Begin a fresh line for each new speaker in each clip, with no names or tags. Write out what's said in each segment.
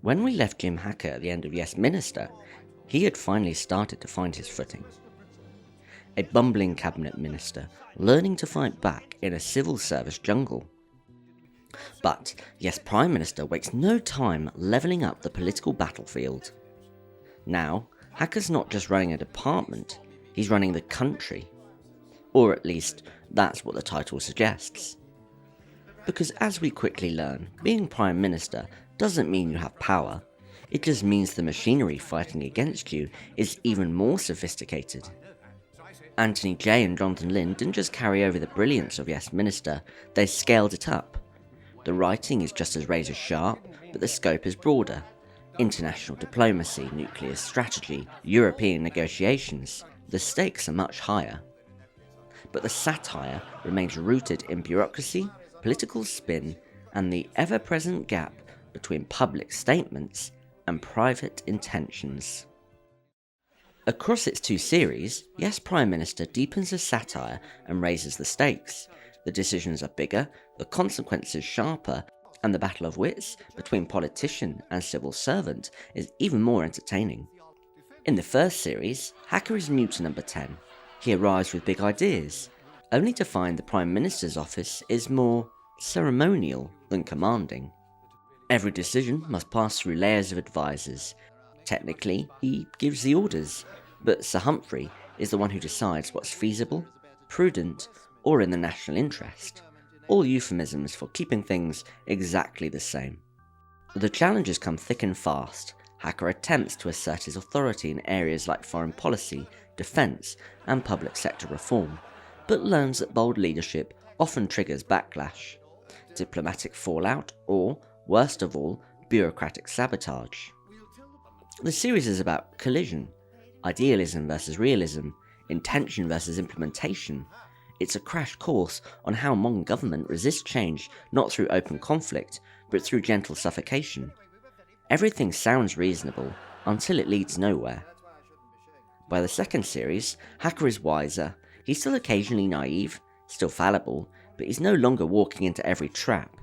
When we left Jim Hacker at the end of Yes Minister, he had finally started to find his footing. A bumbling cabinet minister, learning to fight back in a civil service jungle. But Yes Prime Minister wastes no time levelling up the political battlefield. Now, Hacker's not just running a department, he's running the country. Or at least, that's what the title suggests. Because as we quickly learn, being Prime Minister doesn't mean you have power, it just means the machinery fighting against you is even more sophisticated. Anthony Jay and Jonathan Lynn didn't just carry over the brilliance of Yes Minister, they scaled it up. The writing is just as razor sharp, but the scope is broader. International diplomacy, nuclear strategy, European negotiations, the stakes are much higher. But the satire remains rooted in bureaucracy, political spin, and the ever-present gap between public statements and private intentions. Across its two series, Yes Prime Minister deepens the satire and raises the stakes. The decisions are bigger, the consequences sharper, and the battle of wits between politician and civil servant is even more entertaining. In the first series, Hacker is new to number 10. He arrives with big ideas, only to find the Prime Minister's office is more ceremonial than commanding. Every decision must pass through layers of advisors. Technically, he gives the orders, but Sir Humphrey is the one who decides what's feasible, prudent, or in the national interest. All euphemisms for keeping things exactly the same. The challenges come thick and fast. Hacker attempts to assert his authority in areas like foreign policy, defence, and public sector reform, but learns that bold leadership often triggers backlash, diplomatic fallout, or, worst of all, bureaucratic sabotage. The series is about collision, idealism versus realism, intention versus implementation. It's a crash course on how modern government resists change not through open conflict, but through gentle suffocation. Everything sounds reasonable until it leads nowhere. By the second series, Hacker is wiser. He's still occasionally naive, still fallible, but he's no longer walking into every trap.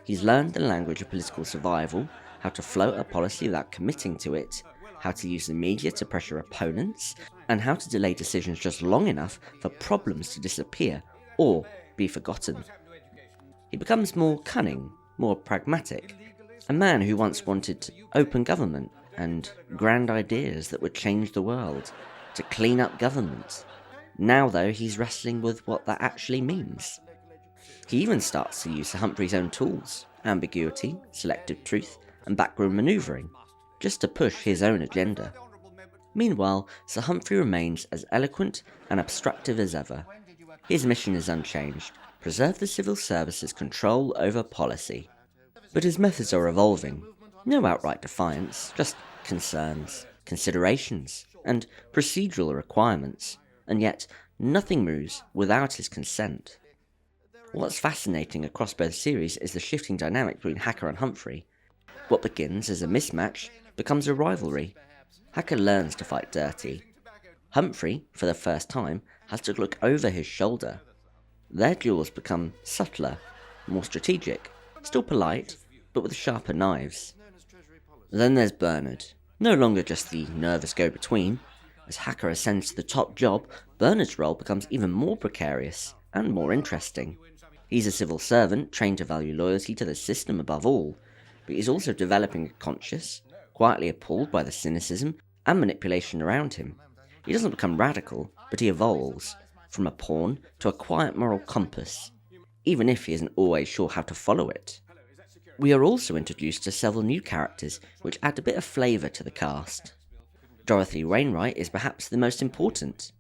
He's learned the language of political survival, how to float a policy without committing to it, how to use the media to pressure opponents, and how to delay decisions just long enough for problems to disappear or be forgotten. He becomes more cunning, more pragmatic, a man who once wanted open government and grand ideas that would change the world, to clean up government. Now though, he's wrestling with what that actually means. He even starts to use Sir Humphrey's own tools, ambiguity, selective truth, and backroom manoeuvring, just to push his own agenda. Meanwhile, Sir Humphrey remains as eloquent and obstructive as ever. His mission is unchanged, preserve the civil service's control over policy. But his methods are evolving. No outright defiance, just concerns, considerations, and procedural requirements, and yet nothing moves without his consent. What's fascinating across both series is the shifting dynamic between Hacker and Humphrey. What begins as a mismatch becomes a rivalry. Hacker learns to fight dirty. Humphrey, for the first time, has to look over his shoulder. Their duels become subtler, more strategic, still polite, but with sharper knives. Then there's Bernard, no longer just the nervous go-between. As Hacker ascends to the top job, Bernard's role becomes even more precarious and more interesting. He's a civil servant trained to value loyalty to the system above all, but he's also developing a conscience, quietly appalled by the cynicism and manipulation around him. He doesn't become radical, but he evolves, from a pawn to a quiet moral compass, even if he isn't always sure how to follow it. We are also introduced to several new characters which add a bit of flavour to the cast. Dorothy Wainwright is perhaps the most important.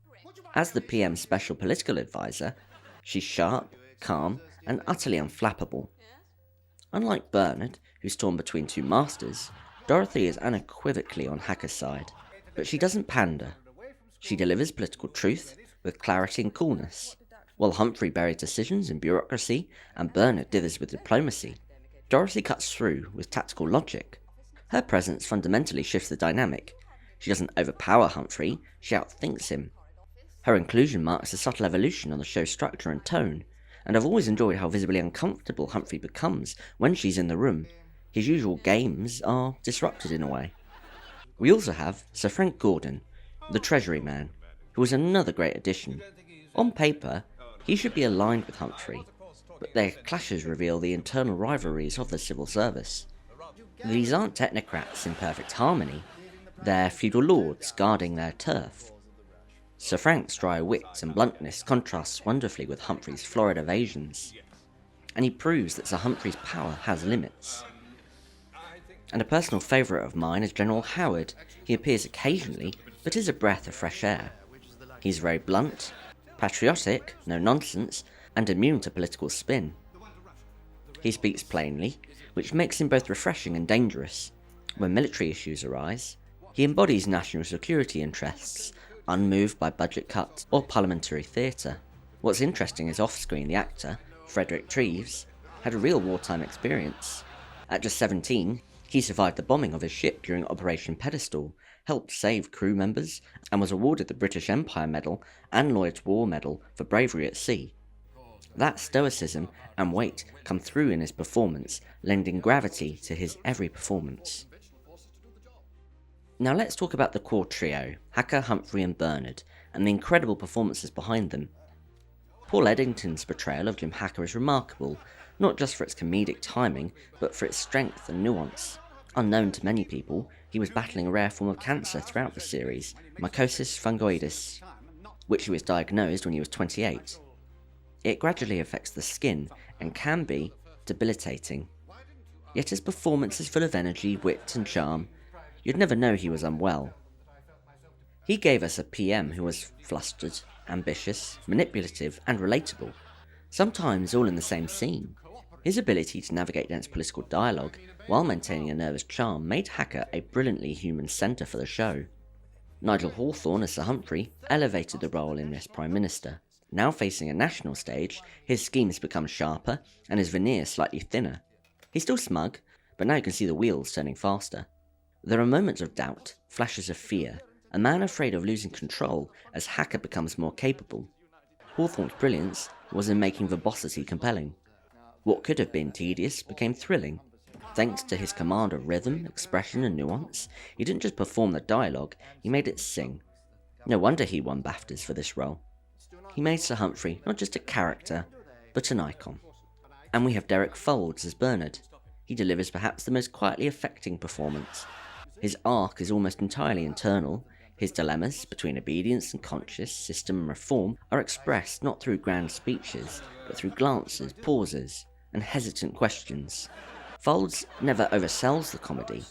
As the PM's special political advisor, she's sharp, calm, and utterly unflappable. Unlike Bernard, who's torn between two masters, Dorothy is unequivocally on Hacker's side, but she doesn't pander. She delivers political truth with clarity and coolness. While Humphrey buries decisions in bureaucracy and Bernard dithers with diplomacy, Dorothy cuts through with tactical logic. Her presence fundamentally shifts the dynamic. She doesn't overpower Humphrey, she outthinks him. Her inclusion marks a subtle evolution on the show's structure and tone, and I've always enjoyed how visibly uncomfortable Humphrey becomes when she's in the room. His usual games are disrupted in a way. We also have Sir Frank Gordon, the Treasury man, who was another great addition. On paper, he should be aligned with Humphrey, but their clashes reveal the internal rivalries of the civil service. These aren't technocrats in perfect harmony, they're feudal lords guarding their turf. Sir Frank's dry wit and bluntness contrasts wonderfully with Humphrey's florid evasions, and he proves that Sir Humphrey's power has limits. And a personal favourite of mine is General Howard. He appears occasionally, but is a breath of fresh air. He's very blunt, patriotic, no nonsense, and immune to political spin. He speaks plainly, which makes him both refreshing and dangerous. When military issues arise, he embodies national security interests, unmoved by budget cuts or parliamentary theatre. What's interesting is off-screen the actor, Frederick Treves, had a real wartime experience. At just 17, he survived the bombing of his ship during Operation Pedestal, helped save crew members, and was awarded the British Empire Medal and Lloyd's War Medal for bravery at sea. That stoicism and weight come through in his performance, lending gravity to his every performance. Now let's talk about the core trio, Hacker, Humphrey and Bernard, and the incredible performances behind them. Paul Eddington's portrayal of Jim Hacker is remarkable, not just for its comedic timing, but for its strength and nuance. Unknown to many people, he was battling a rare form of cancer throughout the series, mycosis fungoides, which he was diagnosed when he was 28. It gradually affects the skin and can be debilitating. Yet his performance is full of energy, wit and charm. You'd never know he was unwell. He gave us a PM who was flustered, ambitious, manipulative and relatable, sometimes all in the same scene. His ability to navigate dense political dialogue while maintaining a nervous charm made Hacker a brilliantly human centre for the show. Nigel Hawthorne as Sir Humphrey elevated the role in Yes Prime Minister. Now facing a national stage, his schemes become sharper and his veneer slightly thinner. He's still smug, but now you can see the wheels turning faster. There are moments of doubt, flashes of fear, a man afraid of losing control as Hacker becomes more capable. Hawthorne's brilliance was in making verbosity compelling. What could have been tedious became thrilling. Thanks to his command of rhythm, expression and nuance, he didn't just perform the dialogue, he made it sing. No wonder he won BAFTAs for this role. He made Sir Humphrey not just a character, but an icon. And we have Derek Folds as Bernard. He delivers perhaps the most quietly affecting performance. His arc is almost entirely internal. His dilemmas between obedience and conscience, system and reform are expressed not through grand speeches, but through glances, pauses, and hesitant questions. Folds never oversells the comedy.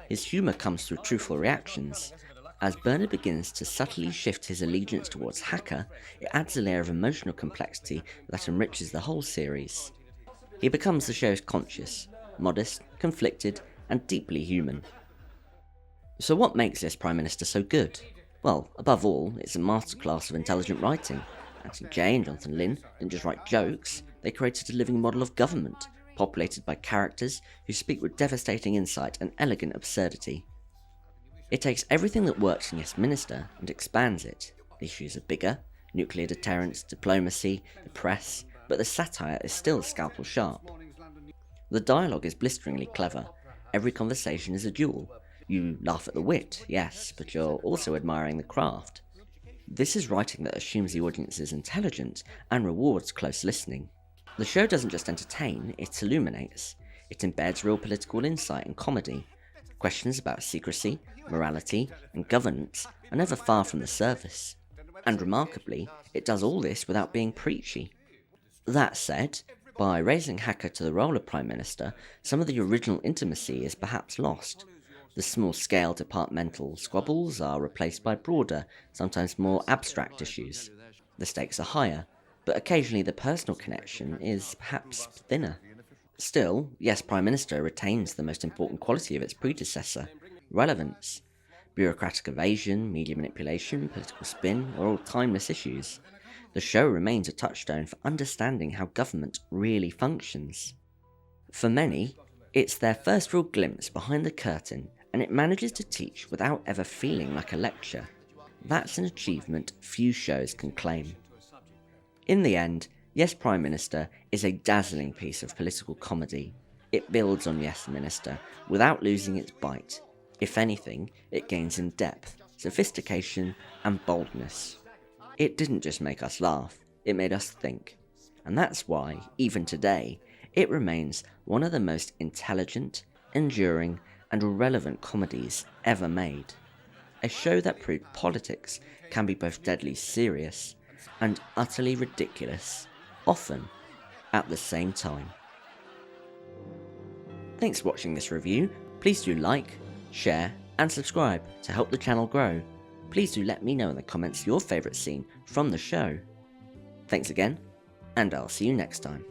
His humour comes through truthful reactions. As Bernard begins to subtly shift his allegiance towards Hacker, it adds a layer of emotional complexity that enriches the whole series. He becomes the show's conscious, modest, conflicted, and deeply human. So what makes this Prime Minister so good? Well, above all, it's a masterclass of intelligent writing. Anthony Jay and Jonathan Lynn didn't just write jokes, they created a living model of government, populated by characters who speak with devastating insight and elegant absurdity. It takes everything that works in Yes Minister and expands it. The issues are bigger, nuclear deterrence, diplomacy, the press, but the satire is still scalpel sharp. The dialogue is blisteringly clever. Every conversation is a duel. You laugh at the wit, yes, but you're also admiring the craft. This is writing that assumes the audience is intelligent and rewards close listening. The show doesn't just entertain, it illuminates. It embeds real political insight and comedy. Questions about secrecy, morality, and governance are never far from the surface. And remarkably, it does all this without being preachy. That said, by raising Hacker to the role of Prime Minister, some of the original intimacy is perhaps lost. The small-scale departmental squabbles are replaced by broader, sometimes more abstract issues. The stakes are higher, but occasionally the personal connection is perhaps thinner. Still, Yes Prime Minister retains the most important quality of its predecessor, relevance. Bureaucratic evasion, media manipulation, political spin are all timeless issues. The show remains a touchstone for understanding how government really functions. For many, it's their first real glimpse behind the curtain, and it manages to teach without ever feeling like a lecture. That's an achievement few shows can claim. In the end, Yes Prime Minister is a dazzling piece of political comedy. It builds on Yes Minister without losing its bite. If anything, it gains in depth, sophistication, and boldness. It didn't just make us laugh, it made us think. And that's why, even today, it remains one of the most intelligent, enduring, and relevant comedies ever made. A show that proved politics can be both deadly serious and utterly ridiculous, often at the same time. Thanks for watching this review. Please do like, share, and subscribe to help the channel grow. Please do let me know in the comments your favourite scene from the show. Thanks again, and I'll see you next time.